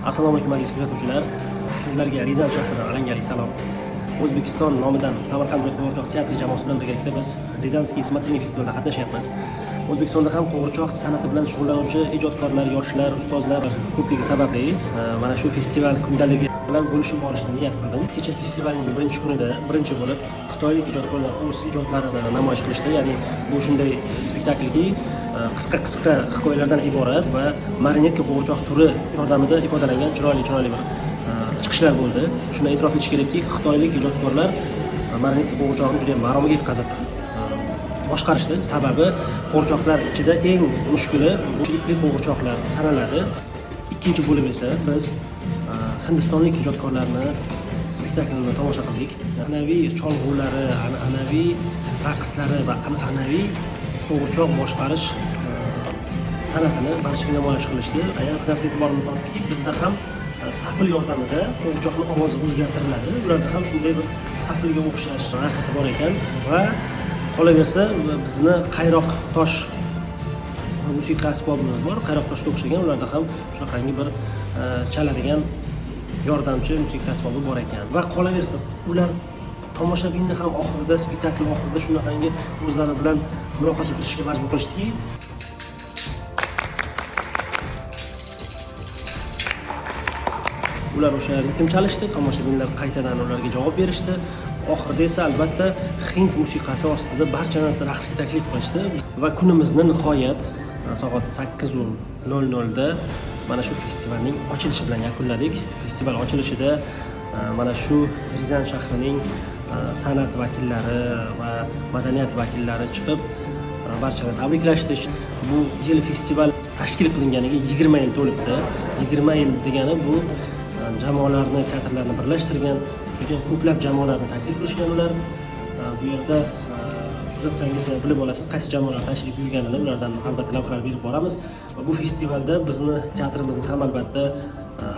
Assalomu alaykum aziz kuzatuvchilar. Sizlarga Rizal shahridan alangali salom. O'zbekiston nomidan Samarqand qo'g'irchoq teatri jamoasi bilan birgalikda biz Rizanskiy Smatiniy festivalida qatnashyapmiz. O'zbekistonda ham qo'g'irchoq san'ati bilan shug'ullanuvchi ijodkorlar, yoshlar, ustozlar ko'pligi sababli mana shu festival kundaligi bilan bo'lishib olishni niyat qildim. Kecha festivalning birinchi kunida birinchi bo'lib xitoylik ijodkorlar o'z ijodlarini namoyish qilishdi. Ya'ni bu shunday spektaklki qisqa hikoyalardan iborat va marionetka qo'g'irchoq turi yordamida ifodalangan chiroyli bir chiqishlar bo'ldi. Shuni e'tirof etish kerakki, xitoylik ijodkorlar marionetka qo'g'irchoqni juda maromiga yetkazib boshqarishdi. Sababi qo'g'irchoqlar ichida eng mushkuli ipli qo'g'irchoqlar sanaladi. Ikkinchi bo'lib esa biz hindistonlik ijodkorlarni spektaklini tomosha qildik. An'anaviy cholg'ulari, an'anaviy raqslari va an'anaviy qo'g'irchoq boshqarish san'atini barchaga namoyish qilishdi. Aynan biz e'tiborimizni tortdiki, bizda ham safl yordamida qo'g'irchoqning ovozi o'zgartiriladi. Ularda ham shunday bir saflga o'xshash narsasi bor ekan va qolaversa bizni qayroq tosh musiqa asbobimiz bor. Qayroq toshga o'xshagan ularda ham shunaqangi bir chaladigan yordamchi musiqa asbobi bor ekan. Va qolaversa ular tomoshabinni ham oxirida, spektakl oxirida shunaqangi o'zlari bilan muloqot qilishga majbur qilishdiki, ular o'sha ritm chalishdi, tomoshabinlar qaytadan ularga javob berishdi. Oxirida esa albatta hind musiqasi ostida barchani raqsga taklif qilishdi va kunimizni nihoyat soat 8:00 da mana shu festivalning ochilishi bilan yakunladik. Festival ochilishida mana shu Rizan shahrining san'at vakillari va madaniyat vakillari chiqib barchani tabriklashdi. Bu yil festival tashkil qilinganiga 20 yil to'libdi. 20 yil degani bu jamoalarni, teatrlarni birlashtirgan, juda ko'plab jamoalarni taklif qilishgan ular. Bu yerda kuzatsangiz bilib olasiz, qaysi jamoalar tashrif buyurganini, ulardan albatta lavhalar berib boramiz. Va bu festivalda bizni teatrimizni ham albatta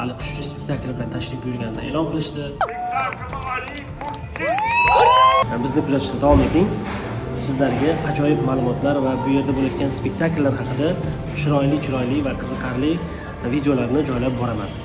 Ali Qushchi spektakli bilan tashrif buyurganini e'lon qilishdi. Bizni kuzatishda davom eting. Sizlarga ajoyib ma'lumotlar va bu yerda bo'layotgan spektakllar haqida chiroyli va qiziqarli videolarni joylab boraman.